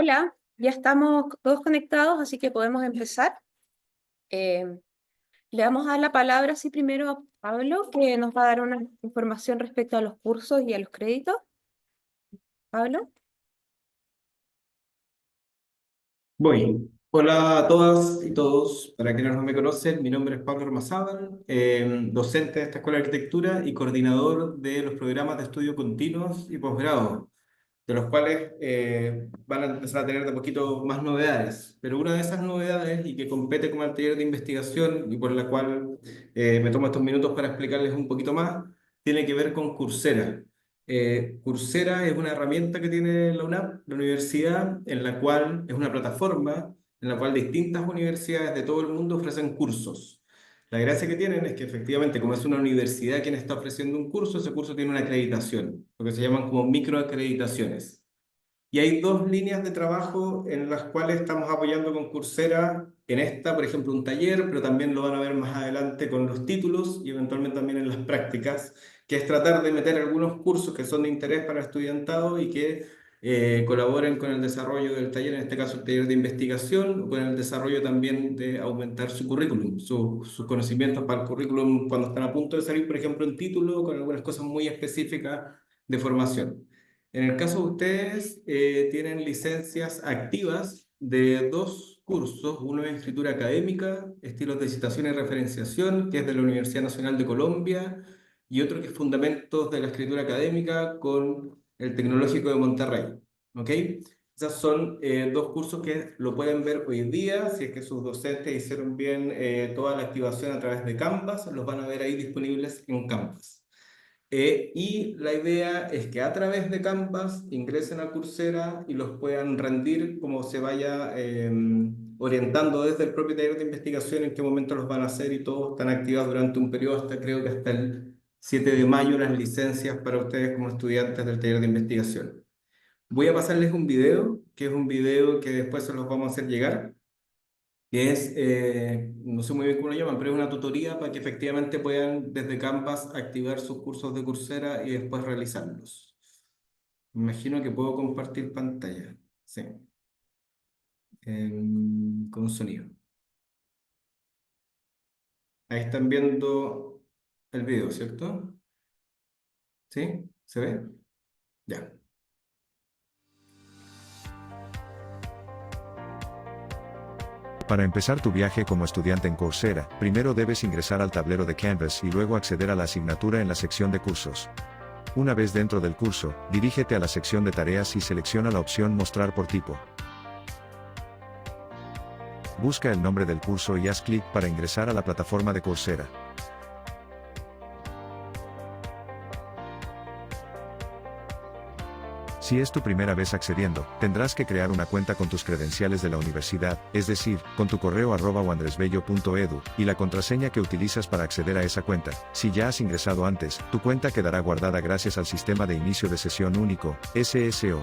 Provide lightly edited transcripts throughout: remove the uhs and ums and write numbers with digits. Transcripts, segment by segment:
Hola, ya estamos todos conectados, así que podemos empezar. Eh, Le vamos a dar la palabra así primero a Pablo, que nos va a dar una información respecto a los cursos y a los créditos. Pablo. Voy. Hola a todas y todos. Para quienes no me conocen, mi nombre es Pablo Ormazábal, docente de esta Escuela de Arquitectura y coordinador de los programas de estudio continuos y posgrado, de los cuales van a empezar a tener de poquito más novedades. Pero una de esas novedades, y que compete con el taller de investigación y por la cual me tomo estos minutos para explicarles un poquito más, tiene que ver con Coursera. Coursera es una herramienta que tiene la UNAP, la universidad, en la cual es una plataforma en la cual distintas universidades de todo el mundo ofrecen cursos. La gracia que tienen es que efectivamente, como es una universidad quien está ofreciendo un curso, ese curso tiene una acreditación, lo que se llaman como microacreditaciones. Y hay dos líneas de trabajo en las cuales estamos apoyando con Coursera. En esta, por ejemplo, un taller, pero también lo van a ver más adelante con los títulos y eventualmente también en las prácticas, que es tratar de meter algunos cursos que son de interés para el estudiantado y que colaboren con el desarrollo del taller, en este caso el taller de investigación, o con el desarrollo también de aumentar su currículum, sus conocimientos para el currículum cuando están a punto de salir, por ejemplo, en título, con algunas cosas muy específicas de formación. En el caso de ustedes, tienen licencias activas de dos cursos. Uno es escritura académica, estilos de citación y referenciación, que es de la Universidad Nacional de Colombia, y otro que es fundamentos de la escritura académica con el Tecnológico de Monterrey. ¿Ok? Esos son dos cursos que lo pueden ver hoy día. Si es que sus docentes hicieron bien toda la activación a través de Canvas, los van a ver ahí disponibles en Canvas. Y la idea es que a través de Canvas ingresen a Coursera y los puedan rendir como se vaya orientando desde el propio taller de investigación en qué momento los van a hacer, y todos están activos durante un periodo hasta creo que hasta el 7 de mayo las licencias para ustedes como estudiantes del taller de investigación. Voy a pasarles un video, que es un video que después se los vamos a hacer llegar, que es, no sé muy bien cómo lo llaman, pero es una tutoría para que efectivamente puedan desde Canvas activar sus cursos de Coursera y después realizarlos. Me imagino que puedo compartir pantalla, sí, con sonido. Ahí están viendo el video, ¿cierto? ¿Sí? ¿Se ve? Ya. Para empezar tu viaje como estudiante en Coursera, primero debes ingresar al tablero de Canvas y luego acceder a la asignatura en la sección de cursos. Una vez dentro del curso, dirígete a la sección de tareas y selecciona la opción Mostrar por tipo. Busca el nombre del curso y haz clic para ingresar a la plataforma de Coursera. Si es tu primera vez accediendo, tendrás que crear una cuenta con tus credenciales de la universidad, es decir, con tu correo @andresbello.edu, y la contraseña que utilizas para acceder a esa cuenta. Si ya has ingresado antes, tu cuenta quedará guardada gracias al sistema de inicio de sesión único, SSO.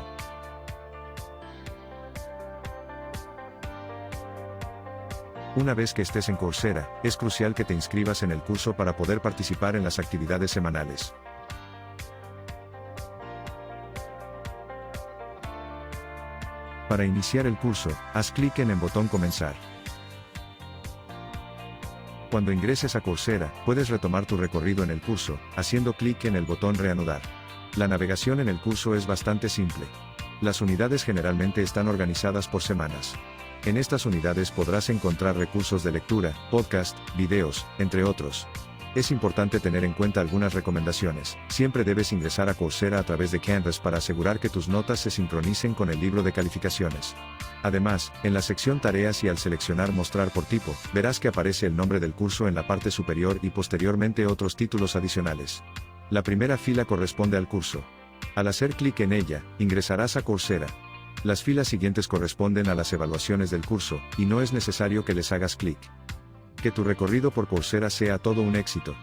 Una vez que estés en Coursera, es crucial que te inscribas en el curso para poder participar en las actividades semanales. Para iniciar el curso, haz clic en el botón Comenzar. Cuando ingreses a Coursera, puedes retomar tu recorrido en el curso, haciendo clic en el botón Reanudar. La navegación en el curso es bastante simple. Las unidades generalmente están organizadas por semanas. En estas unidades podrás encontrar recursos de lectura, podcast, videos, entre otros. Es importante tener en cuenta algunas recomendaciones. Siempre debes ingresar a Coursera a través de Canvas para asegurar que tus notas se sincronicen con el libro de calificaciones. Además, en la sección Tareas y al seleccionar Mostrar por tipo, verás que aparece el nombre del curso en la parte superior y posteriormente otros títulos adicionales. La primera fila corresponde al curso. Al hacer clic en ella, ingresarás a Coursera. Las filas siguientes corresponden a las evaluaciones del curso, y no es necesario que les hagas clic. Que tu recorrido por Coursera sea todo un éxito.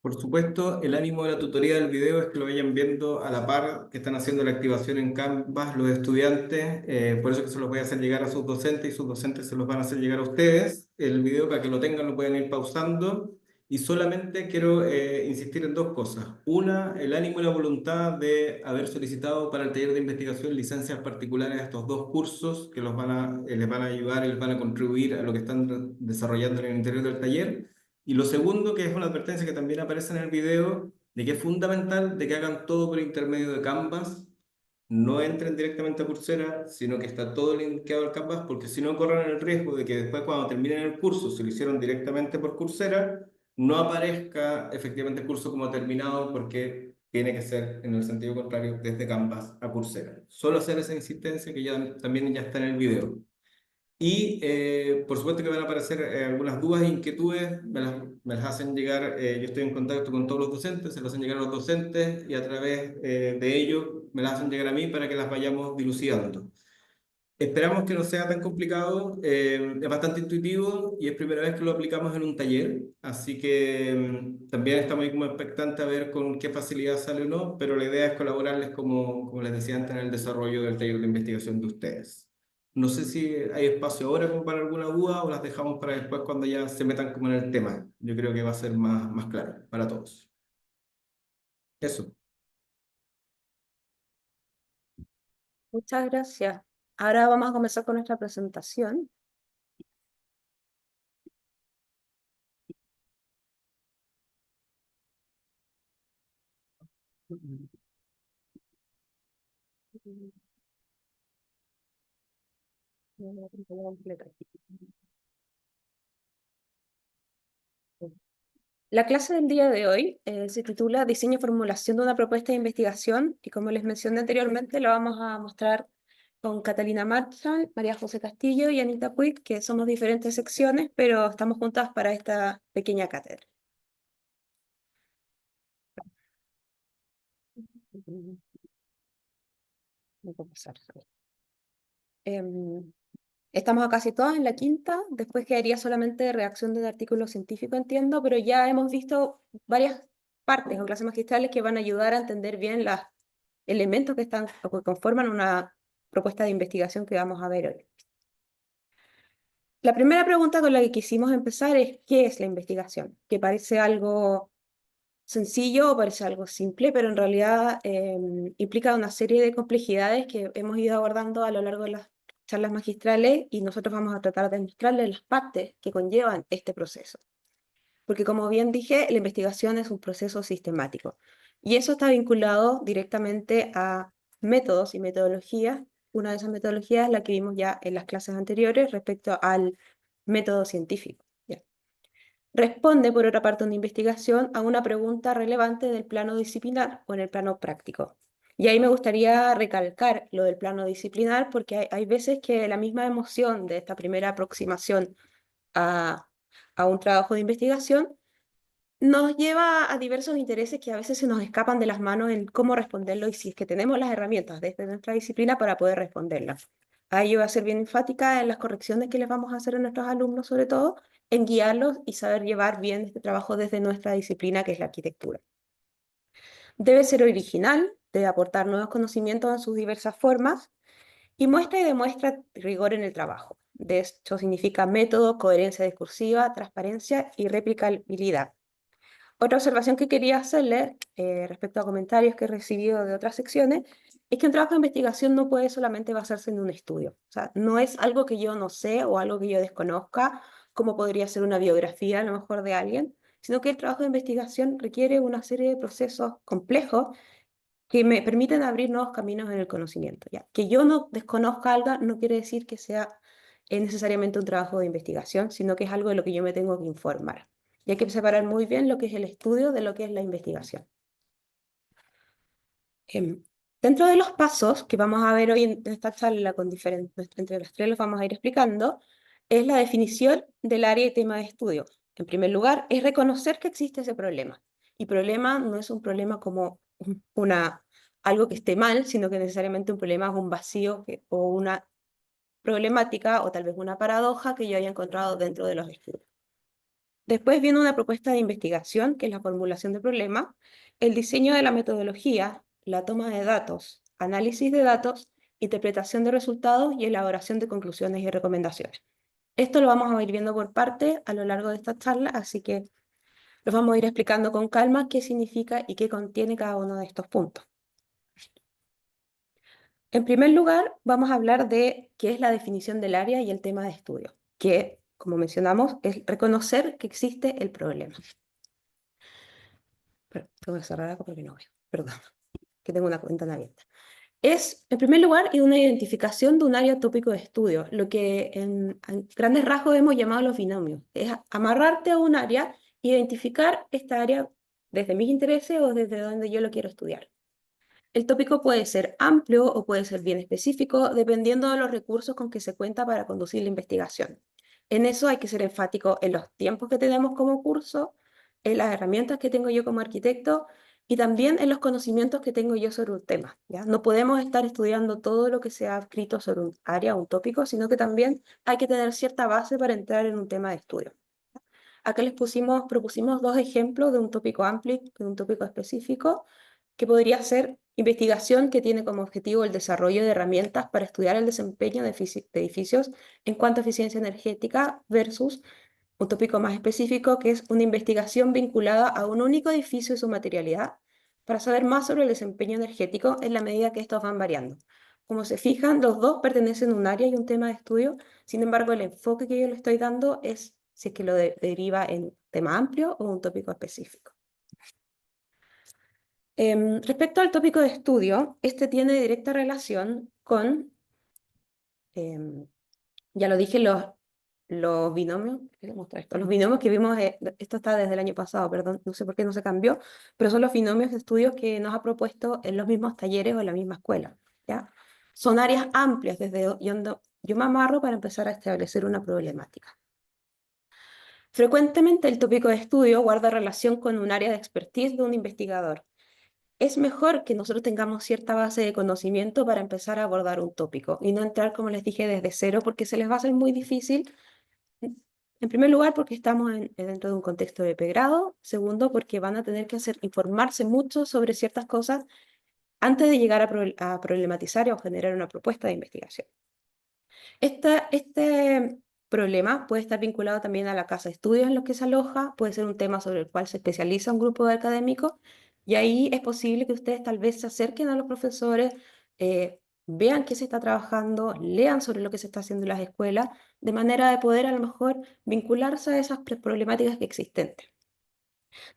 Por supuesto, el ánimo de la tutoría del video es que lo vayan viendo a la par que están haciendo la activación en Canvas los estudiantes. Por eso que se los voy a hacer llegar a sus docentes y sus docentes se los van a hacer llegar a ustedes. El video, para que lo tengan, lo pueden ir pausando y solamente quiero insistir en dos cosas. Una, el ánimo y la voluntad de haber solicitado para el taller de investigación licencias particulares a estos dos cursos que les van a ayudar y les van a contribuir a lo que están desarrollando en el interior del taller. Y lo segundo, que es una advertencia que también aparece en el video, de que es fundamental de que hagan todo por intermedio de Canvas, no entren directamente a Coursera, sino que está todo linkeado al Canvas, porque si no corren el riesgo de que después cuando terminen el curso, si lo hicieron directamente por Coursera, no aparezca efectivamente el curso como terminado, porque tiene que ser en el sentido contrario desde Canvas a Coursera. Solo hacer esa insistencia que ya, también ya está en el video. Y por supuesto que van a aparecer algunas dudas e inquietudes, me las hacen llegar, yo estoy en contacto con todos los docentes, se las hacen llegar a los docentes y a través de ellos me las hacen llegar a mí para que las vayamos dilucidando. Esperamos que no sea tan complicado, es bastante intuitivo y es primera vez que lo aplicamos en un taller, así que también estamos ahí como expectantes a ver con qué facilidad sale o no, pero la idea es colaborarles como les decía antes en el desarrollo del taller de investigación de ustedes. No sé si hay espacio ahora como para alguna duda o las dejamos para después cuando ya se metan como en el tema. Yo creo que va a ser más claro para todos. Eso. Muchas gracias. Ahora vamos a comenzar con nuestra presentación. La clase del día de hoy se titula Diseño y formulación de una propuesta de investigación y como les mencioné anteriormente lo vamos a mostrar con Catalina Marchal, María José Castillo y Anita Puig, que somos diferentes secciones, pero estamos juntas para esta pequeña cátedra. Voy a pasar. Estamos casi todas en la quinta, después quedaría solamente redacción de un artículo científico, entiendo, pero ya hemos visto varias partes o clases magistrales que van a ayudar a entender bien los elementos que están o que conforman una propuesta de investigación que vamos a ver hoy. La primera pregunta con la que quisimos empezar es ¿qué es la investigación? Que parece algo sencillo o parece algo simple, pero en realidad implica una serie de complejidades que hemos ido abordando a lo largo de las charlas magistrales y nosotros vamos a tratar de mostrarles las partes que conllevan este proceso. Porque como bien dije, la investigación es un proceso sistemático y eso está vinculado directamente a métodos y metodologías. Una de esas metodologías es la que vimos ya en las clases anteriores respecto al método científico. Responde, por otra parte, una investigación a una pregunta relevante del plano disciplinar o en el plano práctico. Y ahí me gustaría recalcar lo del plano disciplinar porque hay veces que la misma emoción de esta primera aproximación a, a un trabajo de investigación nos lleva a diversos intereses que a veces se nos escapan de las manos en cómo responderlo y si es que tenemos las herramientas desde nuestra disciplina para poder responderlas. Ahí yo voy a ser bien enfática en las correcciones que les vamos a hacer a nuestros alumnos, sobre todo, en guiarlos y saber llevar bien este trabajo desde nuestra disciplina, que es la arquitectura. Debe ser original, debe aportar nuevos conocimientos en sus diversas formas y muestra y demuestra rigor en el trabajo. De esto significa método, coherencia discursiva, transparencia y replicabilidad. Otra observación que quería hacerle respecto a comentarios que he recibido de otras secciones es que un trabajo de investigación no puede solamente basarse en un estudio. O sea, no es algo que yo no sé o algo que yo desconozca, como podría ser una biografía a lo mejor de alguien, sino que el trabajo de investigación requiere una serie de procesos complejos que me permiten abrir nuevos caminos en el conocimiento. ¿Ya? Que yo no desconozca algo no quiere decir que sea necesariamente un trabajo de investigación, sino que es algo de lo que yo me tengo que informar. Y hay que separar muy bien lo que es el estudio de lo que es la investigación. Dentro de los pasos que vamos a ver hoy en esta charla, entre las tres los vamos a ir explicando, es la definición del área y tema de estudio. En primer lugar, es reconocer que existe ese problema. Y problema no es un problema como algo que esté mal, sino que necesariamente un problema es un vacío o una problemática o tal vez una paradoja que yo haya encontrado dentro de los estudios. Después viene una propuesta de investigación, que es la formulación del problema, el diseño de la metodología, la toma de datos, análisis de datos, interpretación de resultados y elaboración de conclusiones y recomendaciones. Esto lo vamos a ir viendo por parte a lo largo de esta charla, así que Los vamos a ir explicando con calma qué significa y qué contiene cada uno de estos puntos. En primer lugar, vamos a hablar de qué es la definición del área y el tema de estudio, que, como mencionamos, es reconocer que existe el problema. Pero tengo que cerrar acá porque no veo, perdón, que tengo una ventana abierta. Es, en primer lugar, una identificación de un área tópico de estudio, lo que en grandes rasgos hemos llamado los binomios. Es amarrarte a un área, identificar esta área desde mis intereses o desde donde yo lo quiero estudiar. El tópico puede ser amplio o puede ser bien específico, dependiendo de los recursos con que se cuenta para conducir la investigación. En eso hay que ser enfático en los tiempos que tenemos como curso, en las herramientas que tengo yo como arquitecto y también en los conocimientos que tengo yo sobre un tema, ¿ya? No podemos estar estudiando todo lo que se ha escrito sobre un área o un tópico, sino que también hay que tener cierta base para entrar en un tema de estudio. Acá propusimos dos ejemplos de un tópico amplio y de un tópico específico, que podría ser investigación que tiene como objetivo el desarrollo de herramientas para estudiar el desempeño de edificios en cuanto a eficiencia energética versus un tópico más específico que es una investigación vinculada a un único edificio y su materialidad para saber más sobre el desempeño energético en la medida que estos van variando. Como se fijan, los dos pertenecen a un área y un tema de estudio, sin embargo, el enfoque que yo le estoy dando es si es que lo deriva en un tema amplio o un tópico específico. Respecto al tópico de estudio, este tiene directa relación con, ya lo dije, los binomios, voy a mostrar esto, los binomios que vimos, esto está desde el año pasado, perdón, no sé por qué no se cambió, pero son los binomios de estudios que nos ha propuesto en los mismos talleres o en la misma escuela, ¿ya? Son áreas amplias desde donde yo me amarro para empezar a establecer una problemática. Frecuentemente el tópico de estudio guarda relación con un área de expertise de un investigador. Es mejor que nosotros tengamos cierta base de conocimiento para empezar a abordar un tópico y no entrar, como les dije, desde cero, porque se les va a hacer muy difícil. En primer lugar, porque estamos dentro de un contexto de pregrado. Segundo, porque van a tener que informarse mucho sobre ciertas cosas antes de llegar a problematizar o generar una propuesta de investigación. Este problema puede estar vinculado también a la casa de estudios en los que se aloja, puede ser un tema sobre el cual se especializa un grupo de académicos, y ahí es posible que ustedes tal vez se acerquen a los profesores, vean qué se está trabajando, lean sobre lo que se está haciendo en las escuelas, de manera de poder a lo mejor vincularse a esas problemáticas existentes.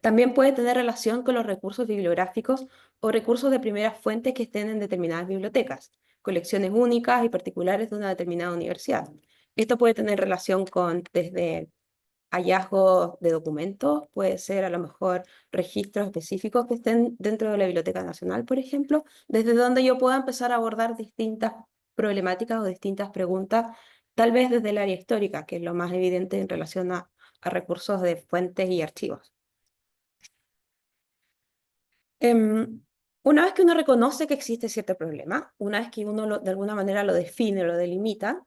También puede tener relación con los recursos bibliográficos o recursos de primeras fuentes que estén en determinadas bibliotecas, colecciones únicas y particulares de una determinada universidad. Esto puede tener relación con desde hallazgos de documentos, puede ser a lo mejor registros específicos que estén dentro de la Biblioteca Nacional, por ejemplo, desde donde yo pueda empezar a abordar distintas problemáticas o distintas preguntas, tal vez desde el área histórica, que es lo más evidente en relación a recursos de fuentes y archivos. Una vez que uno reconoce que existe cierto problema, una vez que uno de alguna manera lo define, lo delimita,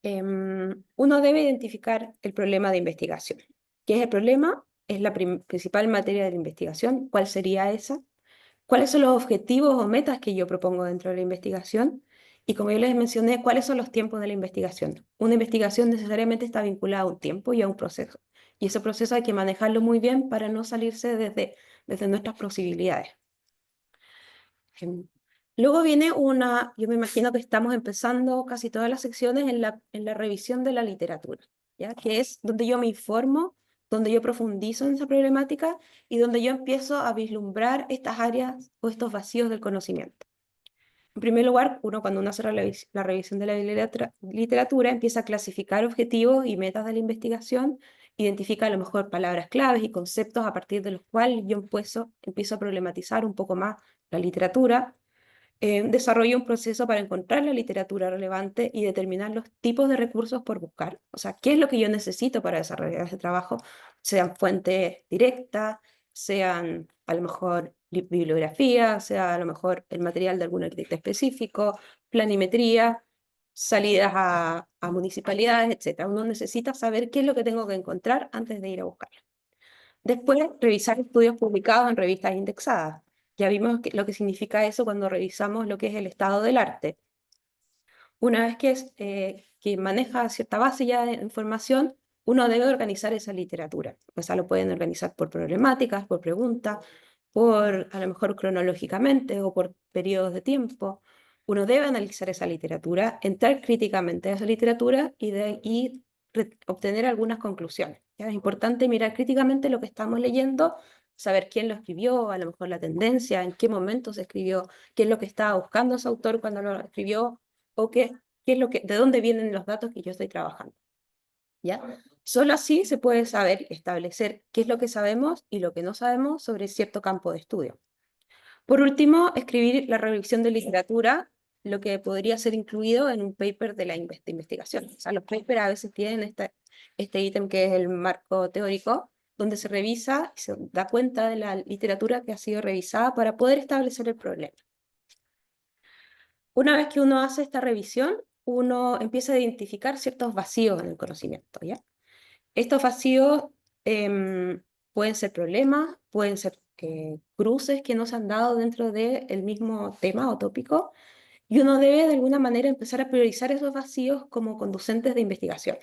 uno debe identificar el problema de investigación. ¿Qué es el problema? Es la principal materia de la investigación. ¿Cuál sería esa? ¿Cuáles son los objetivos o metas que yo propongo dentro de la investigación? Y como yo les mencioné, ¿cuáles son los tiempos de la investigación? Una investigación necesariamente está vinculada a un tiempo y a un proceso. Y ese proceso hay que manejarlo muy bien para no salirse desde nuestras posibilidades. Luego viene yo me imagino que estamos empezando casi todas las secciones en la revisión de la literatura, ¿ya? Que es donde yo me informo, donde yo profundizo en esa problemática y donde yo empiezo a vislumbrar estas áreas o estos vacíos del conocimiento. En primer lugar, cuando uno hace la revisión de la literatura, empieza a clasificar objetivos y metas de la investigación, identifica a lo mejor palabras claves y conceptos a partir de los cuales yo empiezo a problematizar un poco más la literatura. Desarrollo un proceso para encontrar la literatura relevante y determinar los tipos de recursos por buscar. O sea, qué es lo que yo necesito para desarrollar ese trabajo, sean fuentes directas, sean a lo mejor bibliografía, sea a lo mejor el material de algún arquitecto específico, planimetría, salidas a municipalidades, etc. Uno necesita saber qué es lo que tengo que encontrar antes de ir a buscarlo. Después, revisar estudios publicados en revistas indexadas. Ya vimos lo que significa eso cuando revisamos lo que es el estado del arte. Una vez que maneja cierta base ya de información, uno debe organizar esa literatura. O sea, lo pueden organizar por problemáticas, por preguntas, por a lo mejor cronológicamente o por periodos de tiempo. Uno debe analizar esa literatura, entrar críticamente a esa literatura y de ahí obtener algunas conclusiones. ¿Ya? Es importante mirar críticamente lo que estamos leyendo, saber quién lo escribió, a lo mejor la tendencia, en qué momento se escribió, qué es lo que estaba buscando ese autor cuando lo escribió, o qué es lo que, de dónde vienen los datos que yo estoy trabajando. ¿Ya? Solo así se puede saber y establecer qué es lo que sabemos y lo que no sabemos sobre cierto campo de estudio. Por último, escribir la revisión de literatura, lo que podría ser incluido en un paper de la investigación. O sea, los papers a veces tienen este ítem que es el marco teórico, donde se revisa y se da cuenta de la literatura que ha sido revisada para poder establecer el problema. Una vez que uno hace esta revisión, uno empieza a identificar ciertos vacíos en el conocimiento, ¿ya? Estos vacíos pueden ser problemas, pueden ser cruces que no se han dado dentro del mismo tema o tópico, y uno debe de alguna manera empezar a priorizar esos vacíos como conducentes de investigación.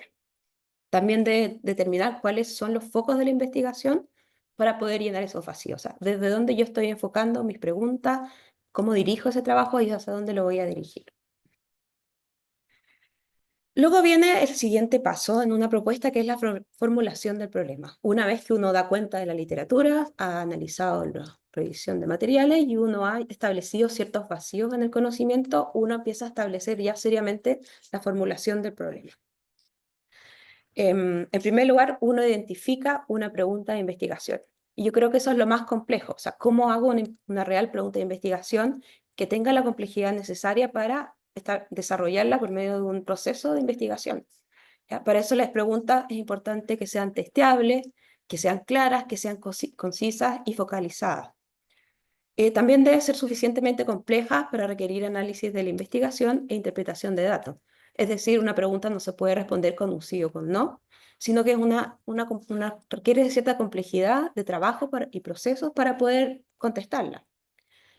También de determinar cuáles son los focos de la investigación para poder llenar esos vacíos. O sea, desde dónde yo estoy enfocando mis preguntas, cómo dirijo ese trabajo y hacia dónde lo voy a dirigir. Luego viene el siguiente paso en una propuesta que es la formulación del problema. Una vez que uno da cuenta de la literatura, ha analizado la revisión de materiales y uno ha establecido ciertos vacíos en el conocimiento, uno empieza a establecer ya seriamente la formulación del problema. En primer lugar, uno identifica una pregunta de investigación. Y yo creo que eso es lo más complejo. O sea, ¿cómo hago una real pregunta de investigación que tenga la complejidad necesaria para desarrollarla por medio de un proceso de investigación? ¿Ya? Para eso las preguntas es importante que sean testeables, que sean claras, que sean concisas y focalizadas. También debe ser suficientemente compleja para requerir análisis de la investigación e interpretación de datos. Es decir, una pregunta no se puede responder con un sí o con no, sino que es requiere de cierta complejidad de trabajo y procesos para poder contestarla.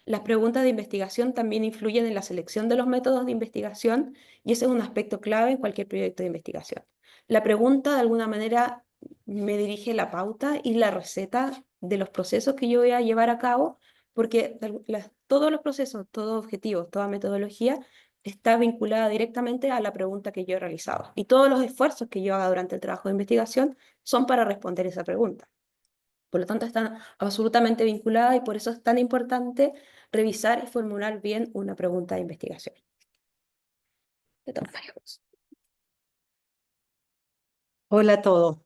Las preguntas de investigación también influyen en la selección de los métodos de investigación y ese es un aspecto clave en cualquier proyecto de investigación. La pregunta, de alguna manera, me dirige la pauta y la receta de los procesos que yo voy a llevar a cabo, porque todos los procesos, todos objetivos, toda metodología está vinculada directamente a la pregunta que yo he realizado. Y todos los esfuerzos que yo haga durante el trabajo de investigación son para responder esa pregunta. Por lo tanto, están absolutamente vinculadas y por eso es tan importante revisar y formular bien una pregunta de investigación. Hola a todos.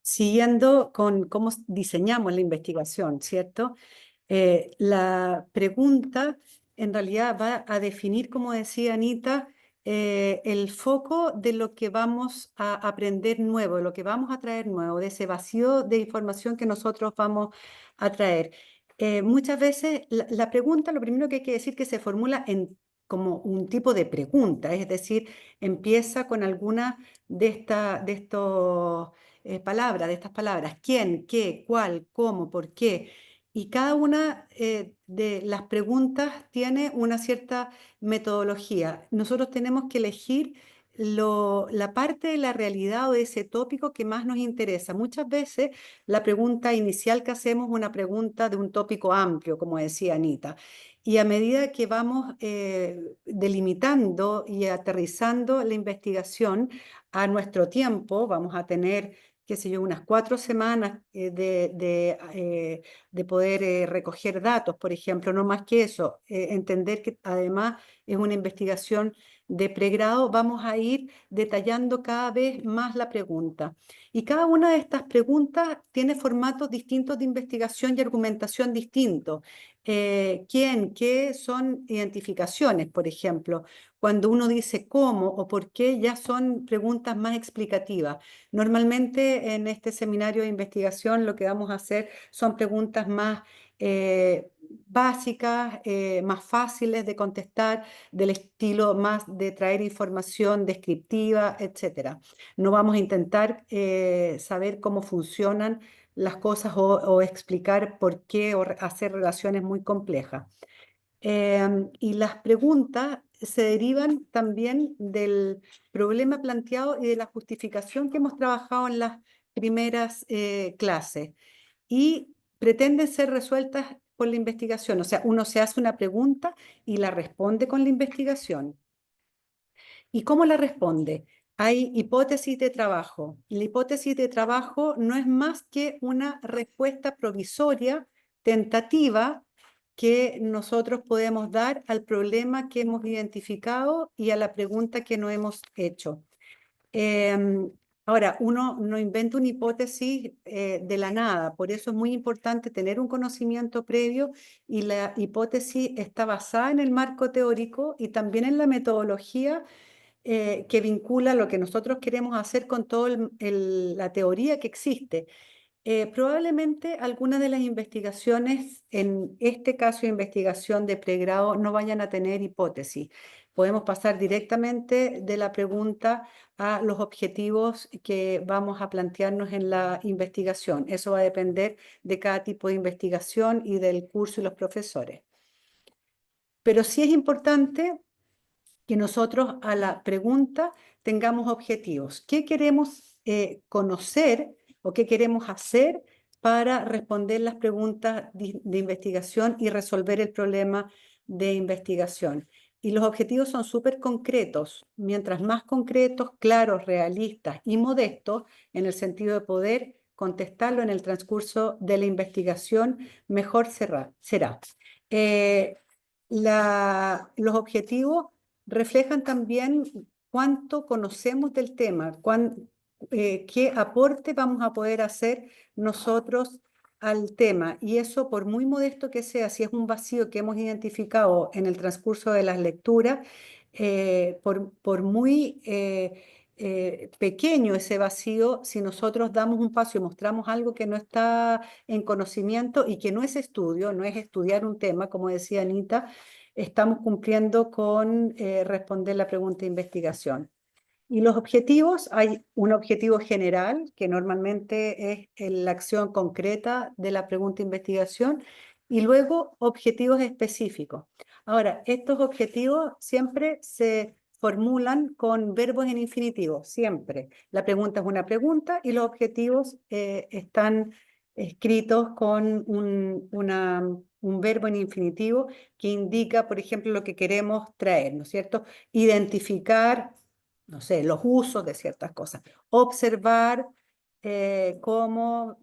Siguiendo con cómo diseñamos la investigación, ¿cierto? La pregunta en realidad va a definir, como decía Anita, el foco de lo que vamos a aprender nuevo, de lo que vamos a traer nuevo, de ese vacío de información que nosotros vamos a traer. Muchas veces la pregunta, lo primero que hay que decir que se formula como un tipo de pregunta, es decir, empieza con alguna de estas palabras, quién, qué, cuál, cómo, por qué. Y cada una de las preguntas tiene una cierta metodología. Nosotros tenemos que elegir la parte de la realidad o de ese tópico que más nos interesa. Muchas veces la pregunta inicial que hacemos es una pregunta de un tópico amplio, como decía Anita. Y a medida que vamos delimitando y aterrizando la investigación a nuestro tiempo, vamos a tener, qué sé yo, unas 4 semanas de poder recoger datos, por ejemplo, no más que eso. Entender que además es una investigación de pregrado, vamos a ir detallando cada vez más la pregunta. Y cada una de estas preguntas tiene formatos distintos de investigación y argumentación distintos. ¿Quién? ¿Qué? Son identificaciones, por ejemplo. Cuando uno dice cómo o por qué, ya son preguntas más explicativas. Normalmente en este seminario de investigación lo que vamos a hacer son preguntas más básicas, más fáciles de contestar, del estilo más de traer información descriptiva, etc. No vamos a intentar saber cómo funcionan las cosas o explicar por qué o hacer relaciones muy complejas. Y las preguntas se derivan también del problema planteado y de la justificación que hemos trabajado en las primeras clases. Y pretenden ser resueltas por la investigación. O sea, uno se hace una pregunta y la responde con la investigación. ¿Y cómo la responde? Hay hipótesis de trabajo. La hipótesis de trabajo no es más que una respuesta provisoria, tentativa, que nosotros podemos dar al problema que hemos identificado y a la pregunta que nos hemos hecho. Ahora, uno no inventa una hipótesis de la nada, por eso es muy importante tener un conocimiento previo y la hipótesis está basada en el marco teórico y también en la metodología que vincula lo que nosotros queremos hacer con toda la teoría que existe. Probablemente algunas de las investigaciones, en este caso de investigación de pregrado, no vayan a tener hipótesis. Podemos pasar directamente de la pregunta a los objetivos que vamos a plantearnos en la investigación. Eso va a depender de cada tipo de investigación y del curso y los profesores. Pero sí es importante que nosotros a la pregunta tengamos objetivos. ¿Qué queremos conocer o qué queremos hacer para responder las preguntas de investigación y resolver el problema de investigación? Y los objetivos son súper concretos. Mientras más concretos, claros, realistas y modestos, en el sentido de poder contestarlo en el transcurso de la investigación, mejor será. Los objetivos reflejan también cuánto conocemos del tema, qué aporte vamos a poder hacer nosotros al tema. Y eso, por muy modesto que sea, si es un vacío que hemos identificado en el transcurso de las lecturas, por muy pequeño ese vacío, si nosotros damos un paso y mostramos algo que no está en conocimiento y que no es estudio, no es estudiar un tema, como decía Anita, estamos cumpliendo con responder la pregunta de investigación. Y los objetivos, hay un objetivo general, que normalmente es la acción concreta de la pregunta de investigación, y luego objetivos específicos. Ahora, estos objetivos siempre se formulan con verbos en infinitivo, siempre. La pregunta es una pregunta y los objetivos están escritos con un verbo en infinitivo que indica, por ejemplo, lo que queremos traer, ¿no es cierto? Identificar, no sé, los usos de ciertas cosas. Observar cómo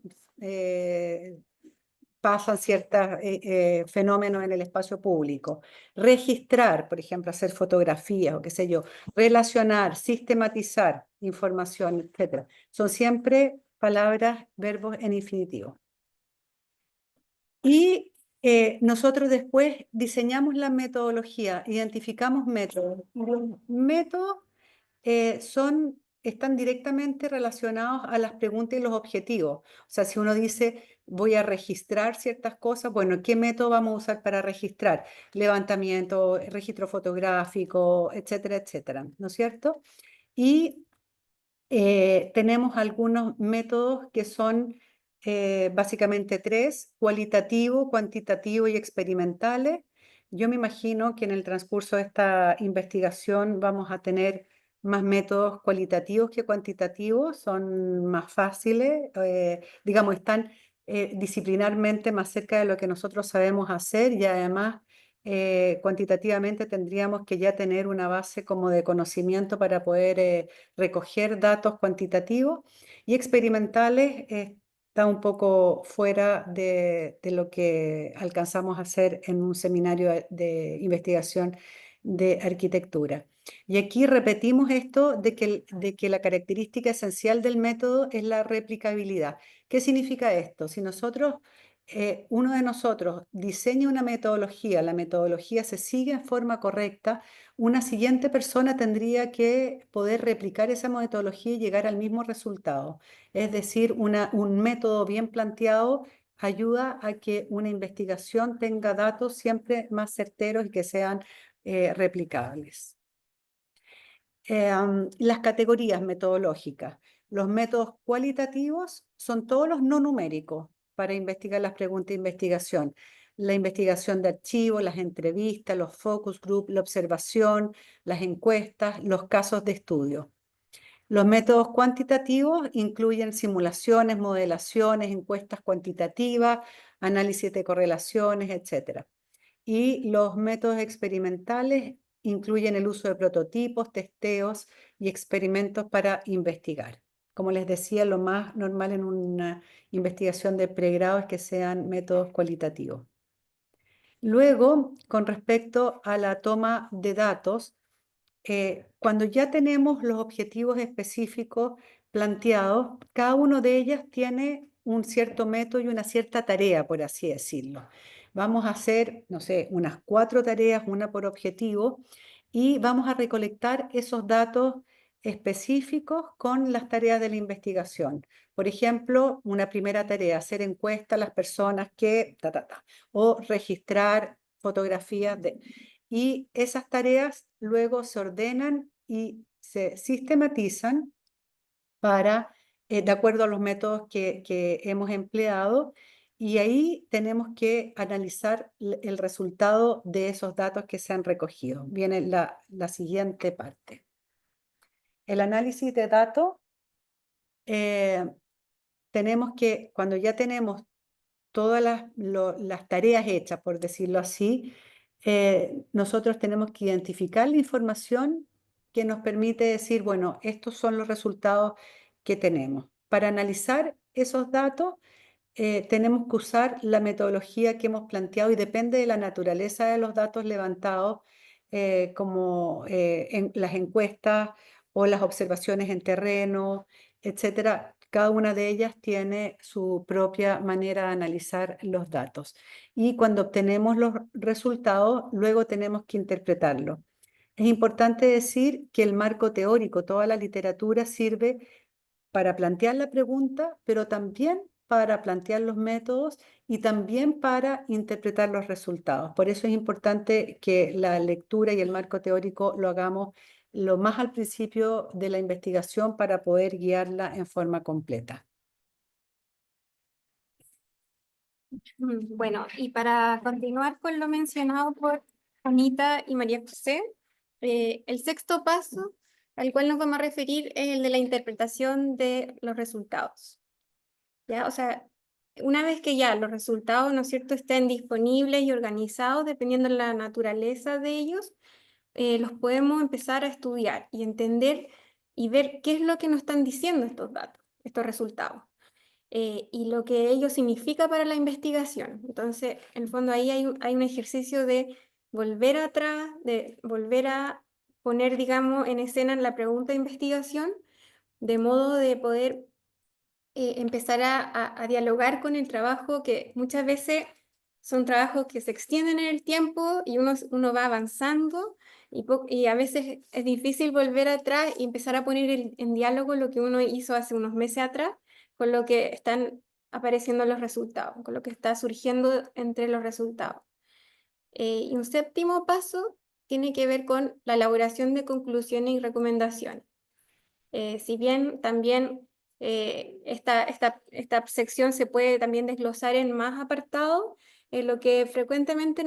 pasan ciertos fenómenos en el espacio público. Registrar, por ejemplo, hacer fotografías o qué sé yo. Relacionar, sistematizar información, etc. Son siempre palabras, verbos en infinitivo. Y nosotros después diseñamos la metodología, identificamos métodos. Los métodos están directamente relacionados a las preguntas y los objetivos. O sea, si uno dice, voy a registrar ciertas cosas, bueno, ¿qué método vamos a usar para registrar? Levantamiento, registro fotográfico, etcétera, etcétera, ¿no es cierto? Y tenemos algunos métodos que son básicamente tres: cualitativo, cuantitativo y experimentales. Yo me imagino que en el transcurso de esta investigación vamos a tener más métodos cualitativos que cuantitativos, son más fáciles, digamos, están disciplinarmente más cerca de lo que nosotros sabemos hacer y además cuantitativamente tendríamos que ya tener una base como de conocimiento para poder recoger datos cuantitativos, y experimentales está un poco fuera de lo que alcanzamos a hacer en un seminario de investigación de arquitectura. Y aquí repetimos esto de que la característica esencial del método es la replicabilidad. ¿Qué significa esto? Si uno de nosotros diseña una metodología, la metodología se sigue en forma correcta, una siguiente persona tendría que poder replicar esa metodología y llegar al mismo resultado. Es decir, un método bien planteado ayuda a que una investigación tenga datos siempre más certeros y que sean replicables. Las categorías metodológicas. Los métodos cualitativos son todos los no numéricos para investigar las preguntas de investigación. la investigación de archivos, las entrevistas, los focus group, la observación, las encuestas, los casos de estudio. Los métodos cuantitativos incluyen simulaciones, modelaciones, encuestas cuantitativas, análisis de correlaciones, etc. Y los métodos experimentales incluyen el uso de prototipos, testeos y experimentos para investigar. Como les decía, lo más normal en una investigación de pregrado es que sean métodos cualitativos. Luego, con respecto a la toma de datos, cuando ya tenemos los objetivos específicos planteados, cada uno de ellas tiene un cierto método y una cierta tarea, por así decirlo. Vamos a hacer, no sé, unas 4 tareas, una por objetivo, y vamos a recolectar esos datos específicos con las tareas de la investigación. Por ejemplo, una primera tarea, hacer encuesta a las personas que, o registrar fotografías de... Y esas tareas luego se ordenan y se sistematizan para, de acuerdo a los métodos que hemos empleado, y ahí tenemos que analizar el resultado de esos datos que se han recogido. Viene la siguiente parte. El análisis de datos, tenemos que, cuando ya tenemos todas las tareas hechas, por decirlo así, nosotros tenemos que identificar la información que nos permite decir, bueno, estos son los resultados que tenemos. Para analizar esos datos, tenemos que usar la metodología que hemos planteado y depende de la naturaleza de los datos levantados, como en las encuestas o las observaciones en terreno, etcétera. Cada una de ellas tiene su propia manera de analizar los datos. Y cuando obtenemos los resultados, luego tenemos que interpretarlos. Es importante decir que el marco teórico, toda la literatura sirve para plantear la pregunta, pero también para plantear los métodos y también para interpretar los resultados. Por eso es importante que la lectura y el marco teórico lo hagamos lo más al principio de la investigación para poder guiarla en forma completa. Bueno, y para continuar con lo mencionado por Anita y María José, el sexto paso al cual nos vamos a referir es el de la interpretación de los resultados. ¿Ya? O sea, una vez que ya los resultados, ¿no es cierto?, estén disponibles y organizados, dependiendo de la naturaleza de ellos, los podemos empezar a estudiar y entender y ver qué es lo que nos están diciendo estos datos, estos resultados. Y lo que ello significa para la investigación. Entonces, en el fondo ahí hay un ejercicio de volver atrás, de volver a poner, digamos, en escena la pregunta de investigación, de modo de poder empezar a dialogar con el trabajo, que muchas veces son trabajos que se extienden en el tiempo y uno va avanzando y a veces es difícil volver atrás y empezar a poner en diálogo lo que uno hizo hace unos meses atrás con lo que están apareciendo los resultados, con lo que está surgiendo entre los resultados. Y un séptimo paso tiene que ver con la elaboración de conclusiones y recomendaciones. Si bien también esta sección se puede también desglosar en más apartados, lo que frecuentemente,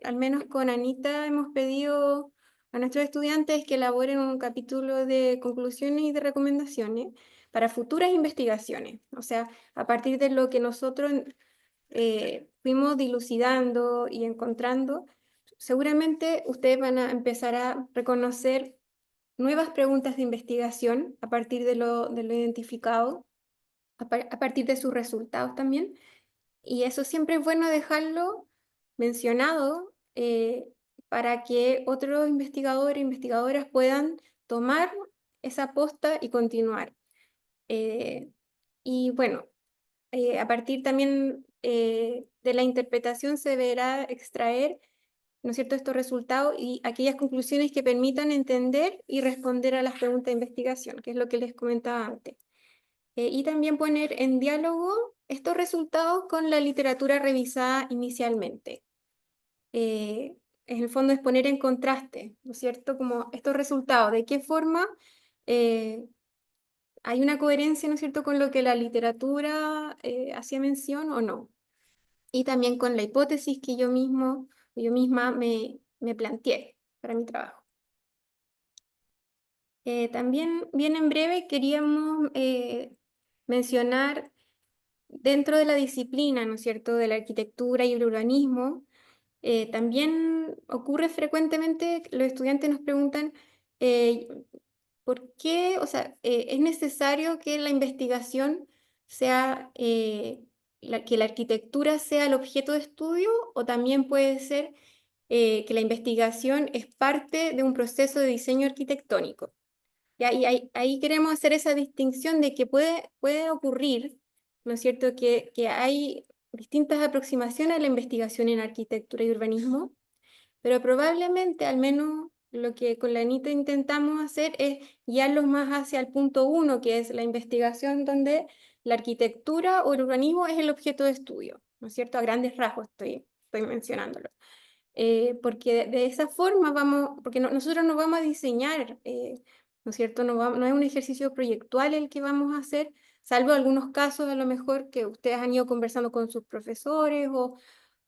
al menos con Anita, hemos pedido a nuestros estudiantes es que elaboren un capítulo de conclusiones y de recomendaciones para futuras investigaciones. O sea, a partir de lo que nosotros fuimos dilucidando y encontrando, seguramente ustedes van a empezar a reconocer nuevas preguntas de investigación a partir de lo identificado, a partir de sus resultados también. Y eso siempre es bueno dejarlo mencionado para que otros investigadores e investigadoras puedan tomar esa posta y continuar. Y bueno, a partir también de la interpretación se deberá extraer, ¿no es cierto?, estos resultados y aquellas conclusiones que permitan entender y responder a las preguntas de investigación, que es lo que les comentaba antes. Y también poner en diálogo estos resultados con la literatura revisada inicialmente. En el fondo es poner en contraste, ¿no es cierto?, como estos resultados, de qué forma hay una coherencia, ¿no es cierto?, con lo que la literatura hacía mención o no. y también con la hipótesis que yo misma me planteé para mi trabajo. También, bien en breve, queríamos mencionar dentro de la disciplina, ¿no es cierto?, de la arquitectura y el urbanismo. También ocurre frecuentemente que los estudiantes nos preguntan eh, ¿por qué? O sea, ¿es necesario que la investigación sea, que la arquitectura sea el objeto de estudio, o también puede ser que la investigación es parte de un proceso de diseño arquitectónico? Ya, y ahí queremos hacer esa distinción de que puede ocurrir, ¿no es cierto?, que hay distintas aproximaciones a la investigación en arquitectura y urbanismo, pero probablemente, al menos lo que con la Anita intentamos hacer es guiarlos más hacia el punto uno, que es la investigación donde la arquitectura o el urbanismo es el objeto de estudio, ¿no es cierto? A grandes rasgos estoy mencionándolo. Porque de esa forma porque nosotros no vamos a diseñar, ¿no es cierto? No es un ejercicio proyectual el que vamos a hacer, salvo algunos casos a lo mejor que ustedes han ido conversando con sus profesores o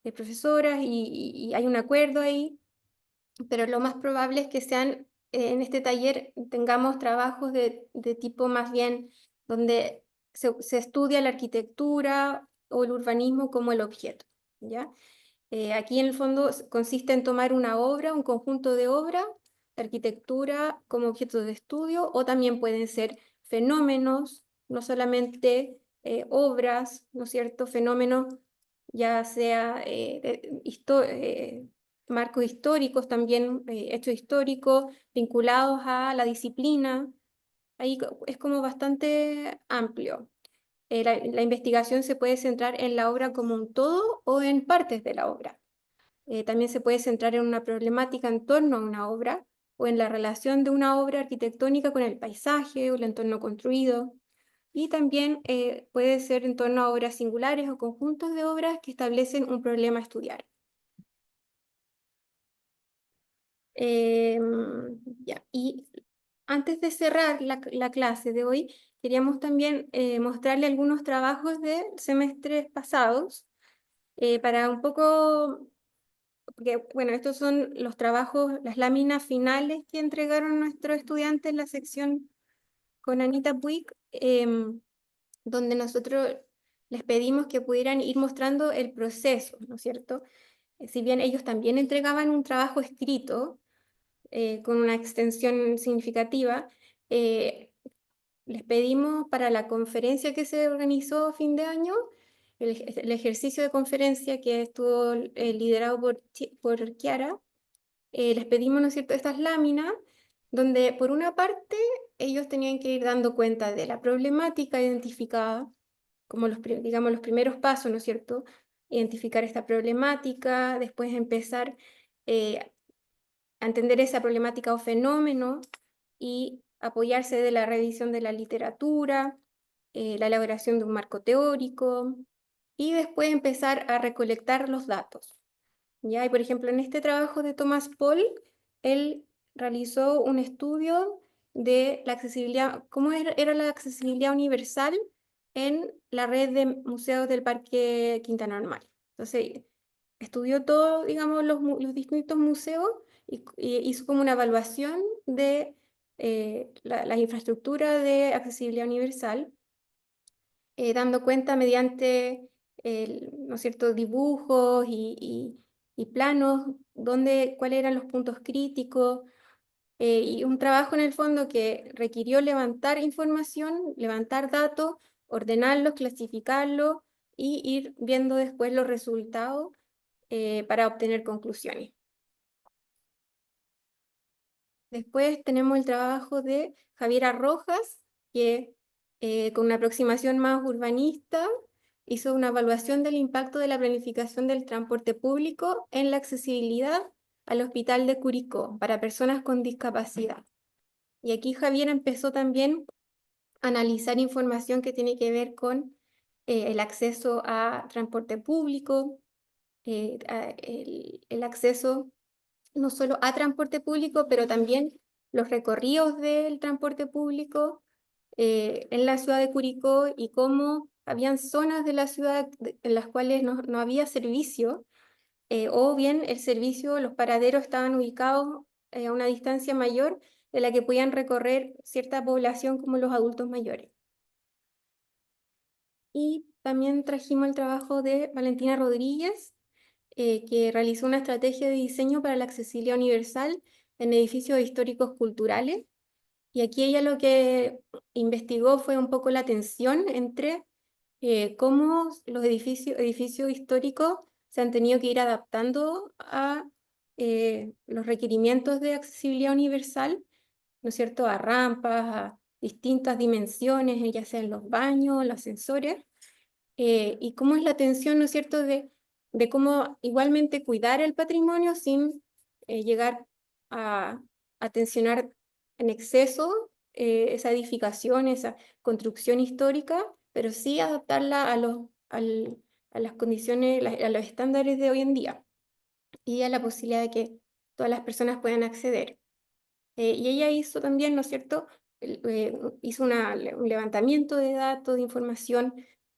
profesoras y hay un acuerdo ahí, pero lo más probable es que sean, en este taller tengamos trabajos de tipo más bien donde se estudia la arquitectura o el urbanismo como el objeto, ¿ya? Aquí en el fondo consiste en tomar una obra, un conjunto de obras, de arquitectura como objeto de estudio, o también pueden ser fenómenos, no solamente obras, ¿no es cierto? Fenómenos, ya sea marcos históricos, también hechos históricos vinculados a la disciplina. Ahí es como bastante amplio. La investigación se puede centrar en la obra como un todo o en partes de la obra. También se puede centrar en una problemática en torno a una obra o en la relación de una obra arquitectónica con el paisaje o el entorno construido. Y también puede ser en torno a obras singulares o conjuntos de obras que establecen un problema a estudiar. Ya. Y antes de cerrar la clase de hoy, queríamos también mostrarle algunos trabajos de semestres pasados para un poco, porque bueno, estos son los trabajos, las láminas finales que entregaron nuestros estudiantes en la sección con Anita Puig, donde nosotros les pedimos que pudieran ir mostrando el proceso, ¿no es cierto? Si bien ellos también entregaban un trabajo escrito, con una extensión significativa, les pedimos para la conferencia que se organizó a fin de año, el ejercicio de conferencia que estuvo liderado por Kiara, les pedimos, ¿no es cierto?, estas láminas, donde por una parte ellos tenían que ir dando cuenta de la problemática identificada, como digamos, los primeros pasos, ¿no es cierto?, identificar esta problemática, después empezar a entender esa problemática o fenómeno y apoyarse de la revisión de la literatura, la elaboración de un marco teórico y después empezar a recolectar los datos. ¿Ya? Y por ejemplo, en este trabajo de Thomas Paul, él realizó un estudio de la accesibilidad, cómo era la accesibilidad universal en la red de museos del Parque Quintana Normal. Entonces, estudió todo, digamos, los distintos museos y hizo como una evaluación de la infraestructura de accesibilidad universal, dando cuenta mediante, ¿no es cierto?, dibujos y planos, cuáles eran los puntos críticos, y un trabajo en el fondo que requirió levantar información, levantar datos, ordenarlos, clasificarlos y ir viendo después los resultados para obtener conclusiones. Después tenemos el trabajo de Javiera Rojas, que con una aproximación más urbanista hizo una evaluación del impacto de la planificación del transporte público en la accesibilidad al Hospital de Curicó para personas con discapacidad. Y aquí Javiera empezó también a analizar información que tiene que ver con el acceso a transporte público, el acceso no solo a transporte público, pero también los recorridos del transporte público en la ciudad de Curicó y cómo habían zonas de la ciudad en las cuales no había servicio, o bien el servicio, los paraderos estaban ubicados a una distancia mayor de la que podían recorrer cierta población como los adultos mayores. Y también trajimos el trabajo de Valentina Rodríguez, que realizó una estrategia de diseño para la accesibilidad universal en edificios históricos culturales. Y aquí ella lo que investigó fue un poco la tensión entre cómo los edificios históricos se han tenido que ir adaptando a los requerimientos de accesibilidad universal, ¿no es cierto?, a rampas, a distintas dimensiones, ya sea en los baños, los ascensores, y cómo es la tensión, ¿no es cierto?, de cómo igualmente cuidar el patrimonio sin llegar a tensionar en exceso esa edificación, esa construcción histórica, pero sí adaptarla a las condiciones, a los estándares de hoy en día y a la posibilidad de que todas las personas puedan acceder. Y ella hizo también, ¿no es cierto?, hizo un levantamiento de datos, de información,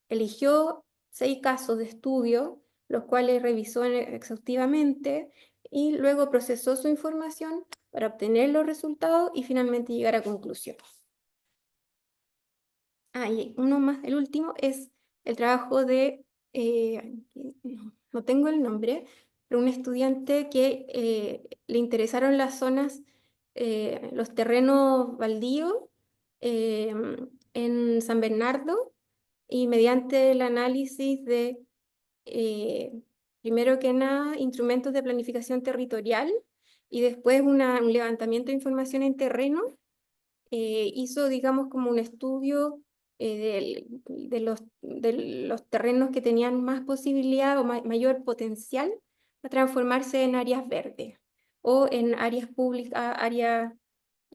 eligió 6 casos de estudio, los cuales revisó exhaustivamente y luego procesó su información para obtener los resultados y finalmente llegar a conclusiones. Y uno más, el último, es el trabajo de, no tengo el nombre, pero un estudiante que le interesaron las zonas, los terrenos baldíos en San Bernardo, y mediante el análisis de, primero que nada, instrumentos de planificación territorial y después un levantamiento de información en terreno, hizo, digamos, como un estudio de los terrenos que tenían más posibilidad o mayor potencial a transformarse en áreas verdes o en áreas públicas,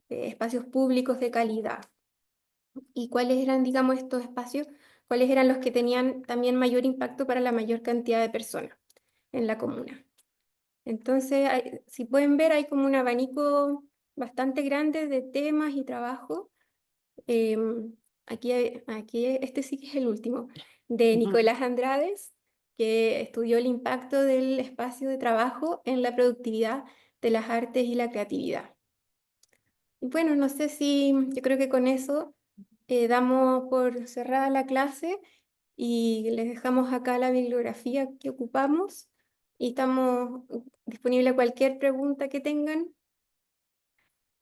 espacios públicos de calidad. ¿Y cuáles eran, digamos, estos espacios? ¿Cuáles eran los que tenían también mayor impacto para la mayor cantidad de personas en la comuna? Entonces, si pueden ver, hay como un abanico bastante grande de temas y trabajos. Aquí, este sí que es el último, de Nicolás Andrades, que estudió el impacto del espacio de trabajo en la productividad de las artes y la creatividad. Y bueno, no sé si, yo creo que con eso damos por cerrada la clase y les dejamos acá la bibliografía que ocupamos y estamos disponibles a cualquier pregunta que tengan.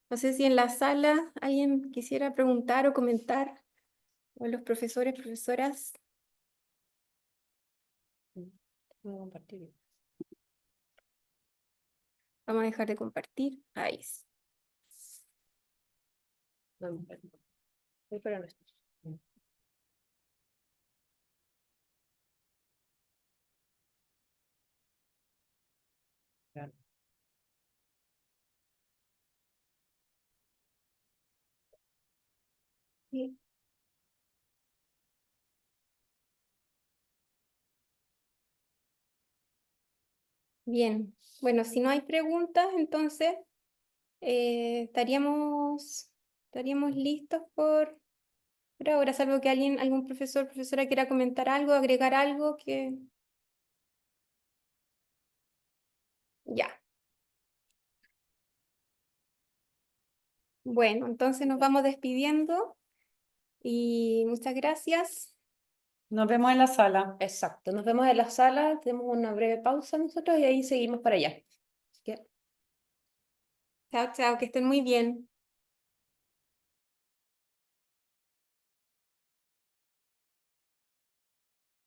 No sé si en la sala alguien quisiera preguntar o comentar, o los profesores, profesoras. Voy a compartir. Vamos a dejar de compartir. Ahí sí. Voy para nuestro. Claro. Sí. Bien, bueno, si no hay preguntas, entonces estaríamos listos por ahora, salvo que algún profesor, profesora quiera comentar algo, agregar algo que... Ya. Bueno, entonces nos vamos despidiendo y muchas gracias. Nos vemos en la sala. Exacto, nos vemos en la sala, tenemos una breve pausa nosotros y ahí seguimos para allá. Así que Chao, chao, que estén muy bien.